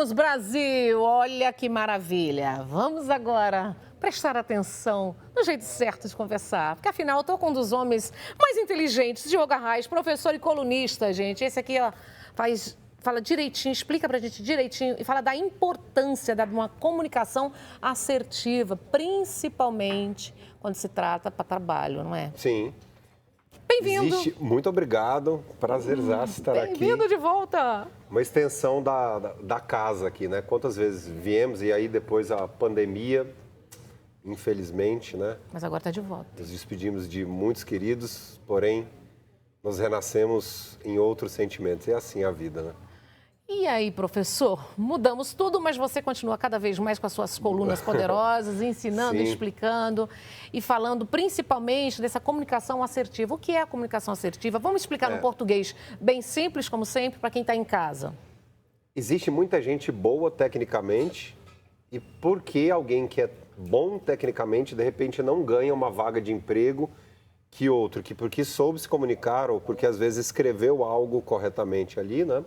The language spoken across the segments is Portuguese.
Conseguimos, Brasil! Olha que maravilha! Vamos agora prestar atenção no jeito certo de conversar, porque afinal eu estou com um dos homens mais inteligentes, Diogo Arraes, professor e colunista, gente. Esse aqui, ó, fala direitinho, explica pra gente direitinho e fala da importância de uma comunicação assertiva, principalmente quando se trata para trabalho, não é? Sim. Bem-vindo. Muito obrigado, prazerzaço estar aqui. Bem-vindo de volta. Uma extensão da casa aqui, né? Quantas vezes viemos e aí depois a pandemia, infelizmente, né? Mas agora está de volta. Nos despedimos de muitos queridos, porém nós renascemos em outros sentimentos. É assim a vida, né? E aí, professor, mudamos tudo, mas você continua cada vez mais com as suas colunas poderosas, ensinando, Sim. explicando e falando principalmente dessa comunicação assertiva. O que é a comunicação assertiva? Vamos explicar no português bem simples, como sempre, para quem está em casa. Existe muita gente boa tecnicamente e por que alguém que é bom tecnicamente, de repente, não ganha uma vaga de emprego que outro? Que porque soube se comunicar ou porque às vezes escreveu algo corretamente ali, né?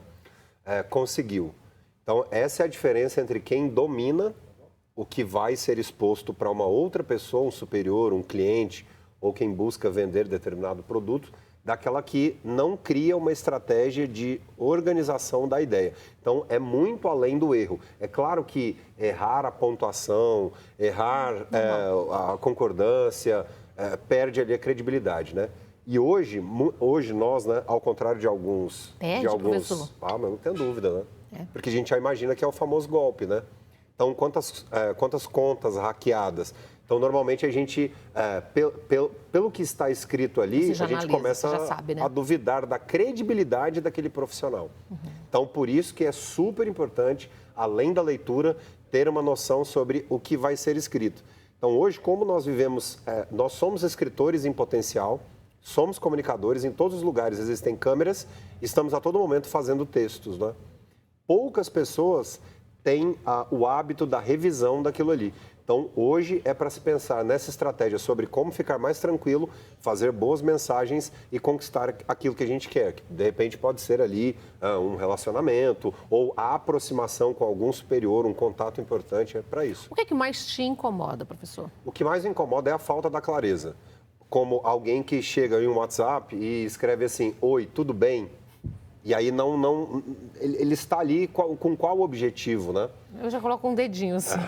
Conseguiu. Então, essa é a diferença entre quem domina o que vai ser exposto para uma outra pessoa, um superior, um cliente, ou quem busca vender determinado produto, daquela que não cria uma estratégia de organização da ideia. Então, é muito além do erro. É claro que errar a pontuação, errar a concordância, perde ali a credibilidade, né? E hoje nós, né, ao contrário de alguns... professor? Ah, mas não tem dúvida, né? Porque a gente já imagina que é o famoso golpe, né? Então, quantas contas hackeadas? Então, normalmente a gente, pelo que está escrito ali, a gente começa a duvidar da credibilidade daquele profissional. Então, por isso que é super importante, além da leitura, ter uma noção sobre o que vai ser escrito. Então, hoje, como nós vivemos, nós somos escritores em potencial, somos comunicadores, em todos os lugares existem câmeras, estamos a todo momento fazendo textos, né? Poucas pessoas têm o hábito da revisão daquilo ali. Então, hoje é para se pensar nessa estratégia sobre como ficar mais tranquilo, fazer boas mensagens e conquistar aquilo que a gente quer. De repente pode ser ali um relacionamento ou a aproximação com algum superior, um contato importante, é para isso. O que é que mais te incomoda, professor? O que mais incomoda é a falta da clareza. Como alguém que chega em um WhatsApp e escreve assim, oi, tudo bem? E aí ele está ali com qual objetivo, né? Eu já coloco um dedinho assim.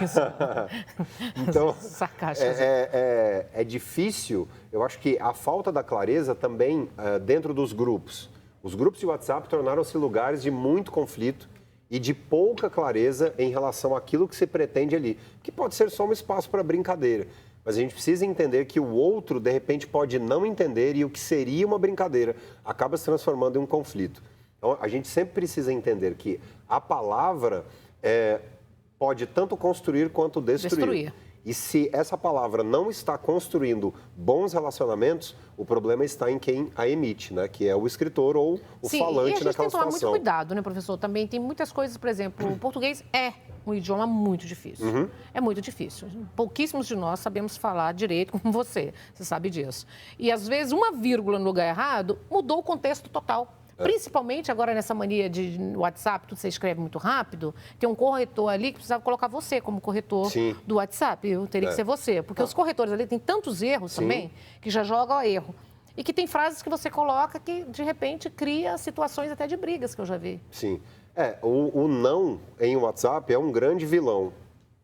Então, sarcástico. É difícil. Eu acho que a falta da clareza também dentro dos grupos. Os grupos de WhatsApp tornaram-se lugares de muito conflito e de pouca clareza em relação àquilo que se pretende ali. Que pode ser só um espaço para brincadeira. Mas a gente precisa entender que o outro, de repente, pode não entender e o que seria uma brincadeira acaba se transformando em um conflito. Então, a gente sempre precisa entender que a palavra pode tanto construir quanto destruir. E se essa palavra não está construindo bons relacionamentos, o problema está em quem a emite, né? Que é o escritor ou o falante naquela situação. Sim, e a gente tem que tomar muito cuidado, né, professor? Também tem muitas coisas, por exemplo, o português é um idioma muito difícil. É muito difícil. Pouquíssimos de nós sabemos falar direito como você sabe disso. E, às vezes, uma vírgula no lugar errado mudou o contexto total. Principalmente agora nessa mania de WhatsApp, tudo você escreve muito rápido, tem um corretor ali que precisava colocar você como corretor do WhatsApp. Eu teria que ser você, porque os corretores ali têm tantos erros também que já jogam a erro. E que tem frases que você coloca que, de repente, cria situações até de brigas que eu já vi. Sim. O não em WhatsApp é um grande vilão,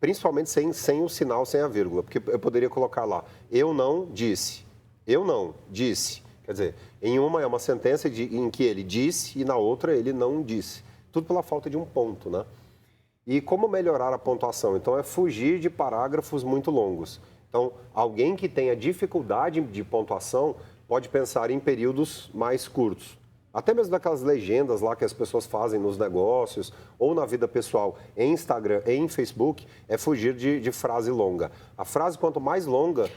principalmente sem o sinal, sem a vírgula. Porque eu poderia colocar lá, eu não disse, eu não disse. Quer dizer, em uma é uma sentença em que ele disse e na outra ele não disse. Tudo pela falta de um ponto, né? E como melhorar a pontuação? Então, é fugir de parágrafos muito longos. Então, alguém que tenha dificuldade de pontuação pode pensar em períodos mais curtos. Até mesmo daquelas legendas lá que as pessoas fazem nos negócios ou na vida pessoal, em Instagram e em Facebook, é fugir de frase longa. A frase, quanto mais longa,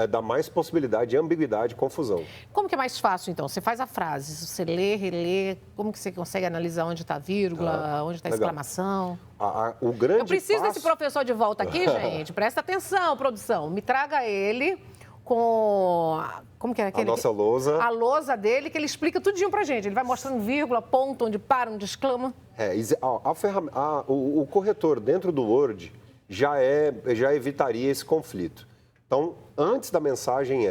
dá mais possibilidade de ambiguidade e confusão. Como que é mais fácil, então? Você faz a frase, você lê, relê, como que você consegue analisar onde está a vírgula, onde está a exclamação? O grande Eu preciso desse professor de volta aqui, gente. Presta atenção, produção. Me traga ele com... Como que é aquele? A nossa lousa. A lousa dele, que ele explica tudinho pra gente. Ele vai mostrando vírgula, ponto, onde para, onde exclama. O corretor dentro do Word já evitaria esse conflito. Então, antes da mensagem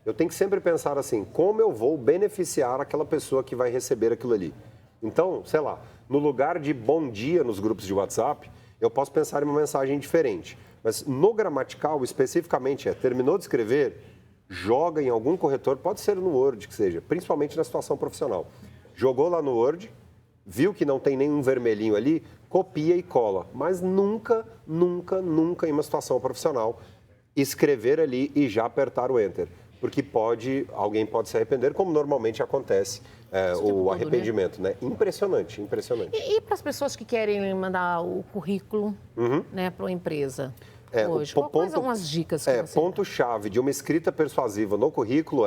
eu tenho que sempre pensar assim, como eu vou beneficiar aquela pessoa que vai receber aquilo ali? Então, sei lá, no lugar de bom dia nos grupos de WhatsApp, eu posso pensar em uma mensagem diferente. Mas no gramatical, especificamente, terminou de escrever, joga em algum corretor, pode ser no Word que seja, principalmente na situação profissional. Jogou lá no Word, viu que não tem nenhum vermelhinho ali, copia e cola. Mas nunca, nunca, nunca em uma situação profissional escrever ali e já apertar o Enter. Porque alguém pode se arrepender, como normalmente acontece o arrependimento, né? Impressionante, impressionante. E para as pessoas que querem mandar o currículo, né, para uma empresa hoje? Quais são as dicas que você ponto-chave de uma escrita persuasiva no currículo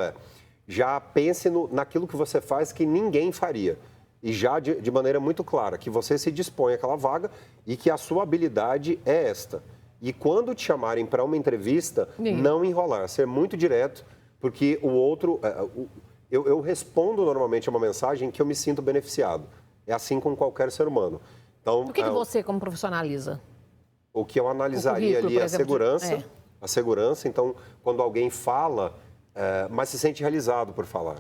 já pense naquilo que você faz que ninguém faria. E já de maneira muito clara, que você se dispõe àquela vaga e que a sua habilidade é esta. E quando te chamarem para uma entrevista, não enrolar, ser muito direto, porque o outro... Eu respondo normalmente a uma mensagem que eu me sinto beneficiado. É assim com qualquer ser humano. Então, o que você, como profissionaliza? O que eu analisaria ali é a segurança. Então, quando alguém fala, mas se sente realizado por falar.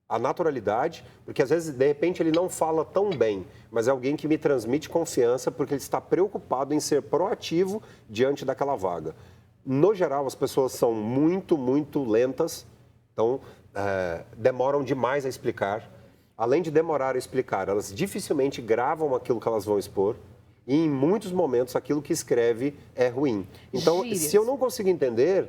A naturalidade, porque às vezes, de repente, ele não fala tão bem, mas é alguém que me transmite confiança porque ele está preocupado em ser proativo diante daquela vaga. No geral, as pessoas são muito, muito lentas, então demoram demais a explicar. Além de demorar a explicar, elas dificilmente gravam aquilo que elas vão expor e, em muitos momentos, aquilo que escreve é ruim. Então, se eu não consigo entender...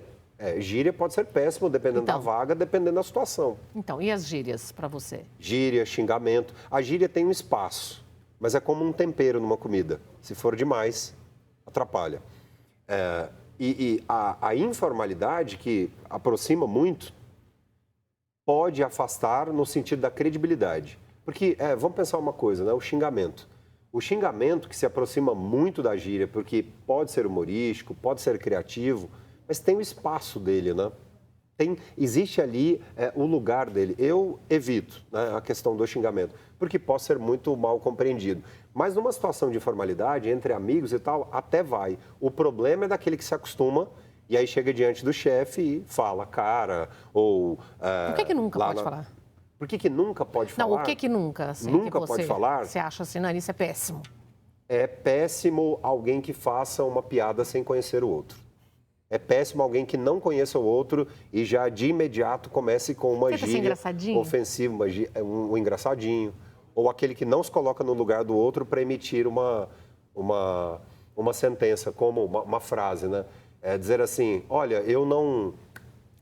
gíria pode ser péssimo, dependendo da vaga, dependendo da situação. Então, e as gírias para você? Gíria, xingamento. A gíria tem um espaço, mas é como um tempero numa comida. Se for demais, atrapalha. A informalidade, que aproxima muito, pode afastar no sentido da credibilidade. Porque, vamos pensar uma coisa, né? O xingamento. O xingamento que se aproxima muito da gíria, porque pode ser humorístico, pode ser criativo, mas tem o espaço dele, né? Existe ali o lugar dele. Eu evito, né, a questão do xingamento, porque pode ser muito mal compreendido. Mas numa situação de informalidade, entre amigos e tal, até vai. O problema é daquele que se acostuma e aí chega diante do chefe e fala, cara, ou... Por que nunca pode falar? Por que nunca pode falar? Não, o que nunca? Assim, nunca pode falar? Você acha assim, não, isso é péssimo. É péssimo alguém que faça uma piada sem conhecer o outro. É péssimo alguém que não conheça o outro e já de imediato comece com uma gíria ofensiva, um engraçadinho. Ou aquele que não se coloca no lugar do outro para emitir uma sentença, como uma frase, né? Dizer assim, olha,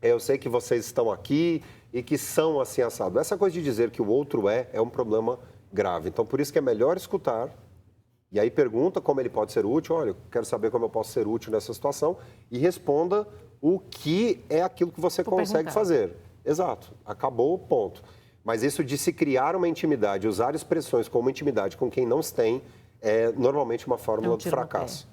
eu sei que vocês estão aqui e que são assim assado. Essa coisa de dizer que o outro é um problema grave. Então, por isso que é melhor escutar. E aí pergunta como ele pode ser útil. Olha, eu quero saber como eu posso ser útil nessa situação. E responda o que é aquilo que você consegue fazer. Exato. Acabou o ponto. Mas isso de se criar uma intimidade, usar expressões como intimidade com quem não se tem, é normalmente uma fórmula de fracasso.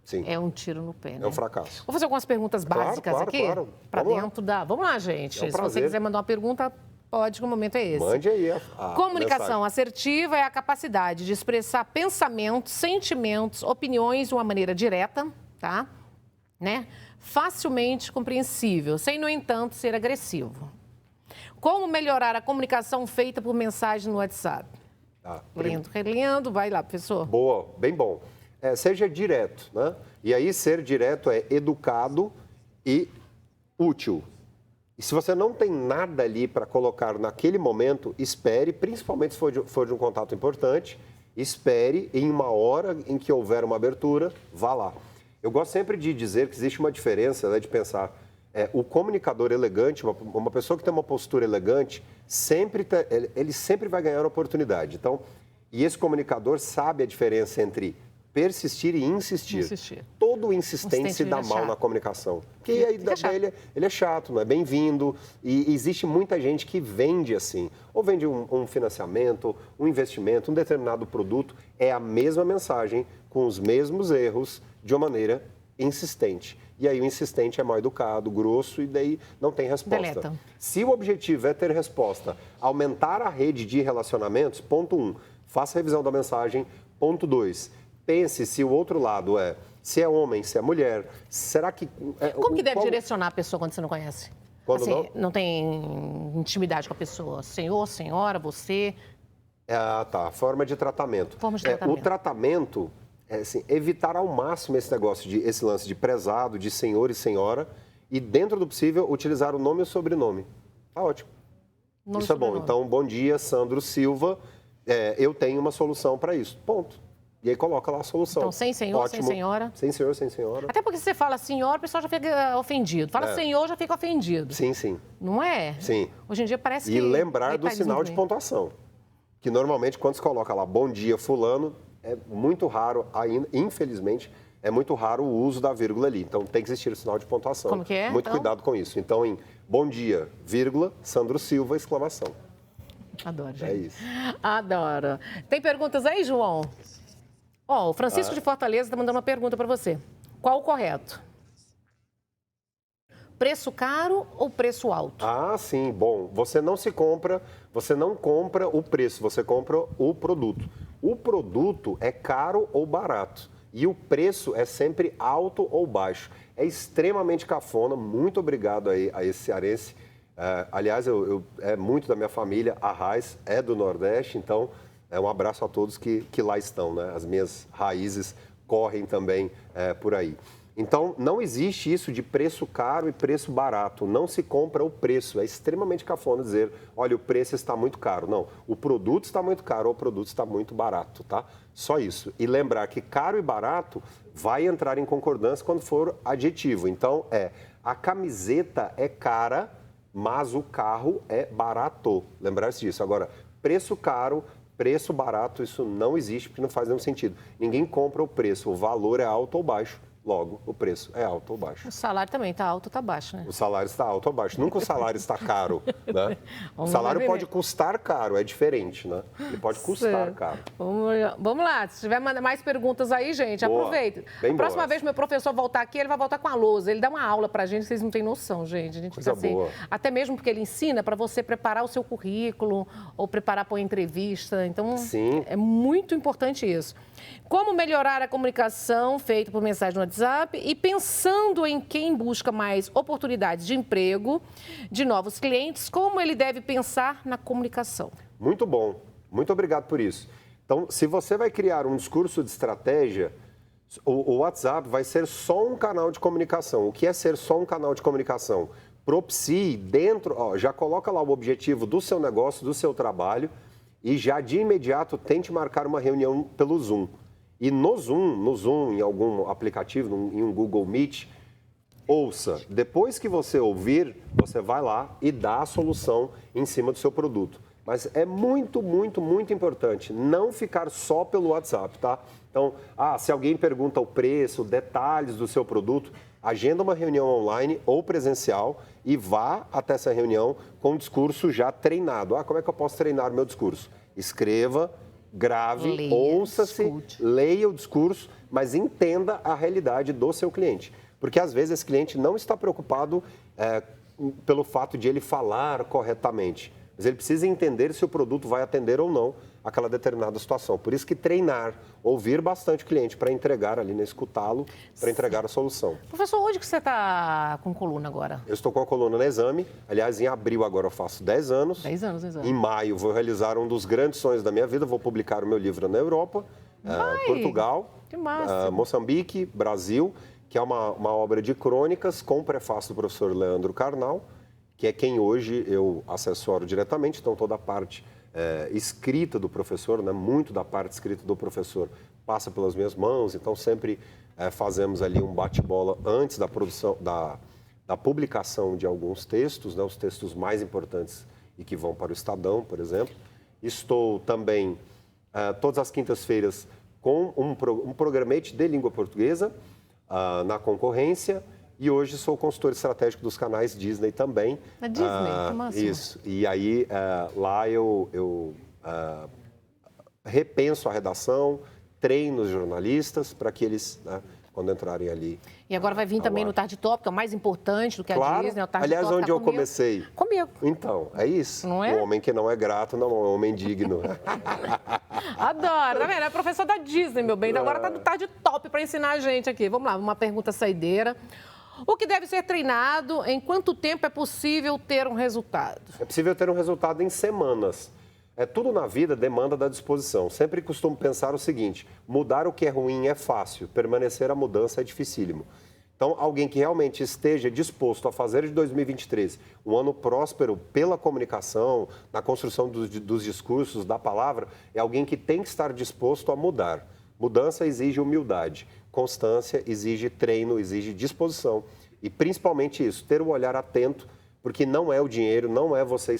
Sim. É um tiro no pé, né? É um fracasso. Vou fazer algumas perguntas básicas aqui. Claro. Para dentro da... Vamos lá, gente. Se você quiser mandar uma pergunta... Pode, que o momento é esse. Mande aí a Comunicação mensagem. Assertiva é a capacidade de expressar pensamentos, sentimentos, opiniões de uma maneira direta, tá? Né? Facilmente compreensível, sem, no entanto, ser agressivo. Como melhorar a comunicação feita por mensagem no WhatsApp? Relendo, vai lá, professor. Boa, bem bom. Seja direto, né? E aí, ser direto é educado e útil. E se você não tem nada ali para colocar naquele momento, espere, principalmente se for de um contato importante, espere em uma hora em que houver uma abertura, vá lá. Eu gosto sempre de dizer que existe uma diferença, né, de pensar, o comunicador elegante, uma pessoa que tem uma postura elegante, ele sempre vai ganhar oportunidade. Então, e esse comunicador sabe a diferença entre persistir e insistir. Todo insistente se dá mal na comunicação. Porque aí ele é chato, não é bem-vindo. E existe muita gente que vende assim. Ou vende um financiamento, um investimento, um determinado produto. É a mesma mensagem, com os mesmos erros, de uma maneira insistente. E aí o insistente é mal educado, grosso, e daí não tem resposta. Deleta. Se o objetivo é ter resposta, aumentar a rede de relacionamentos, ponto 1. Faça a revisão da mensagem. Ponto 2, pense se o outro lado se é homem, se é mulher, será que... Como que deve direcionar a pessoa quando você não conhece? Quando assim, não tem intimidade com a pessoa? Senhor, senhora, você... Tá. Forma de tratamento. Forma de tratamento. O tratamento é assim, evitar ao máximo esse lance de prezado, de senhor e senhora, e dentro do possível, utilizar o nome e o sobrenome. Tá ótimo. Isso é bom. Então, bom dia, Sandro Silva. Eu tenho uma solução para isso. Ponto. E aí coloca lá a solução. Então, sem senhor, ótimo. Sem senhora? Sem senhor, sem senhora. Até porque se você fala senhora, o pessoal já fica ofendido. Fala senhor, já fica ofendido. Sim, sim. Não é? Sim. Hoje em dia parece que... E lembrar do sinal de pontuação. Que normalmente, quando se coloca lá, bom dia, fulano, é muito raro, ainda, infelizmente, é muito raro o uso da vírgula ali. Então, tem que existir o sinal de pontuação. Como que é? Muito cuidado com isso. Então, em bom dia, vírgula, Sandro Silva, exclamação. Adoro, gente. É isso. Adoro. Tem perguntas aí, João? O Francisco de Fortaleza está mandando uma pergunta para você. Qual o correto? Preço caro ou preço alto? Sim. Bom, você não compra o preço, você compra o produto. O produto é caro ou barato. E o preço é sempre alto ou baixo. É extremamente cafona. Muito obrigado aí a esse cearense. Aliás, é muito da minha família. A Raiz é do Nordeste, então... um abraço a todos que lá estão, né? As minhas raízes correm também por aí. Então, não existe isso de preço caro e preço barato. Não se compra o preço. É extremamente cafona dizer, olha, o preço está muito caro. Não, o produto está muito caro ou o produto está muito barato, tá? Só isso. E lembrar que caro e barato vai entrar em concordância quando for adjetivo. Então, a camiseta é cara, mas o carro é barato. Lembrar-se disso. Agora, preço caro... Preço barato, isso não existe, porque não faz nenhum sentido. Ninguém compra o preço, o valor é alto ou baixo. Logo, o preço é alto ou baixo. O salário também está alto ou está baixo, né? O salário está alto ou baixo. Nunca o salário está caro, né? O salário pode custar caro, é diferente, né? Ele pode custar caro. Vamos lá, se tiver mais perguntas aí, gente, aproveita. A próxima vez que meu professor voltar aqui, ele vai voltar com a lousa. Ele dá uma aula pra gente, vocês não têm noção, gente. A gente fica assim, até mesmo porque ele ensina para você preparar o seu currículo ou preparar para uma entrevista. Então, é muito importante isso. Como melhorar a comunicação feita por mensagem no WhatsApp e pensando em quem busca mais oportunidades de emprego, de novos clientes, como ele deve pensar na comunicação? Muito bom. Muito obrigado por isso. Então, se você vai criar um discurso de estratégia, o WhatsApp vai ser só um canal de comunicação. O que é ser só um canal de comunicação? Propicie dentro, já coloca lá o objetivo do seu negócio, do seu trabalho e já de imediato tente marcar uma reunião pelo Zoom. E no Zoom, em algum aplicativo, em um Google Meet, ouça. Depois que você ouvir, você vai lá e dá a solução em cima do seu produto. Mas é muito, muito, muito importante não ficar só pelo WhatsApp, tá? Então, se alguém pergunta o preço, detalhes do seu produto, agenda uma reunião online ou presencial e vá até essa reunião com o discurso já treinado. Como é que eu posso treinar o meu discurso? Escreva, grave, ouça-se, leia o discurso, mas entenda a realidade do seu cliente. Porque, às vezes, esse cliente não está preocupado pelo fato de ele falar corretamente, mas ele precisa entender se o produto vai atender ou não aquela determinada situação. Por isso que treinar, ouvir bastante o cliente para entregar ali, escutá-lo, para entregar a solução. Professor, onde que você está com coluna agora? Eu estou com a coluna no Exame. Aliás, em abril agora eu faço 10 anos. 10 anos, Exame. Em maio vou realizar um dos grandes sonhos da minha vida. Vou publicar o meu livro na Europa, Portugal, Moçambique, Brasil, que é uma obra de crônicas com prefácio do professor Leandro Carnal, que é quem hoje eu assessoro diretamente. Então, toda a parte escrita do professor, né, muito da parte escrita do professor passa pelas minhas mãos. Então, sempre fazemos ali um bate-bola antes da produção, da publicação de alguns textos, né, os textos mais importantes e que vão para o Estadão, por exemplo. Estou também, todas as quintas-feiras, com um programete de língua portuguesa na concorrência. E hoje sou consultor estratégico dos canais Disney também. Na Disney, como assim? Isso. E aí, lá eu repenso a redação, treino os jornalistas para que eles quando entrarem ali. E agora vai vir também no Tarde Top, que é o mais importante do que a Disney. O Tarde Aliás, Top onde tá eu comigo. comecei? Comigo. Então, é isso. Não é? O homem que não é grato não é um homem digno. Adoro, tá vendo? É professor da Disney, meu bem. Então agora tá no Tarde Top para ensinar a gente aqui. Vamos lá, uma pergunta saideira. O que deve ser treinado? Em quanto tempo é possível ter um resultado? É possível ter um resultado em semanas. Tudo na vida demanda da disposição. Sempre costumo pensar o seguinte: mudar o que é ruim é fácil, permanecer a mudança é dificílimo. Então, alguém que realmente esteja disposto a fazer de 2023 um ano próspero pela comunicação, na construção dos discursos, da palavra, é alguém que tem que estar disposto a mudar. Mudança exige humildade, constância exige treino, exige disposição. E principalmente isso, ter o olhar atento, porque não é o dinheiro, não é você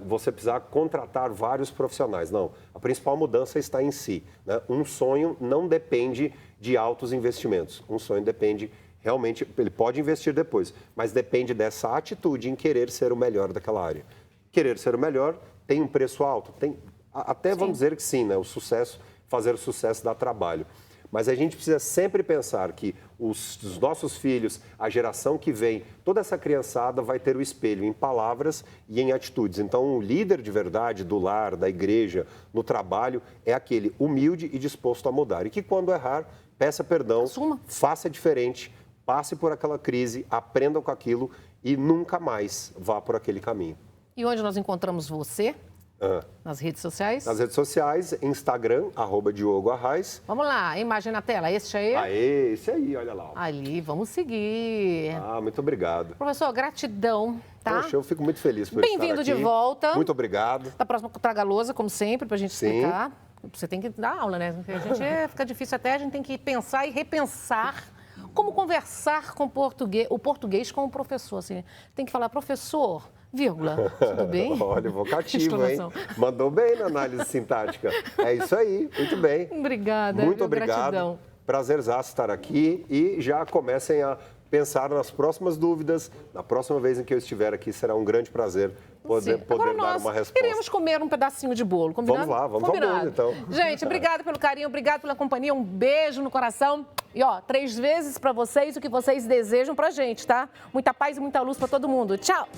você precisar contratar vários profissionais. Não, a principal mudança está em si, né? Um sonho não depende de altos investimentos. Um sonho depende, realmente, ele pode investir depois, mas depende dessa atitude em querer ser o melhor daquela área. Querer ser o melhor tem um preço alto? Tem, até vamos dizer que sim, né? O sucesso, fazer o sucesso dá trabalho. Mas a gente precisa sempre pensar que os nossos filhos, a geração que vem, toda essa criançada vai ter o espelho em palavras e em atitudes. Então, o líder de verdade do lar, da igreja, no trabalho, é aquele humilde e disposto a mudar. E que quando errar, peça perdão, faça diferente, passe por aquela crise, aprenda com aquilo e nunca mais vá por aquele caminho. E onde nós encontramos você? Nas redes sociais? Nas redes sociais, Instagram, @DiogoArraes. Vamos lá, imagem na tela, este aí? Esse aí, olha lá. Ali, vamos seguir. Muito obrigado. Professor, gratidão, tá? Poxa, eu fico muito feliz por estar aqui. Bem-vindo de volta. Muito obrigado. Da próxima, traga a lousa, como sempre, pra gente explicar. Você tem que dar aula, né? A gente fica difícil até, a gente tem que pensar e repensar como conversar com o português com o professor. Assim, tem que falar, professor... vírgula, tudo bem? Olha, vocativo, hein? Mandou bem na análise sintática. É isso aí, muito bem. Obrigada. Muito obrigado. Gratidão. Prazerzaço estar aqui e já comecem a pensar nas próximas dúvidas. Na próxima vez em que eu estiver aqui, será um grande prazer poder dar uma resposta. Iremos comer um pedacinho de bolo, combinado? Vamos lá, vamos ao bolo, então. Gente, obrigada pelo carinho, obrigado pela companhia, um beijo no coração. E, 3 vezes para vocês o que vocês desejam pra gente, tá? Muita paz e muita luz para todo mundo. Tchau!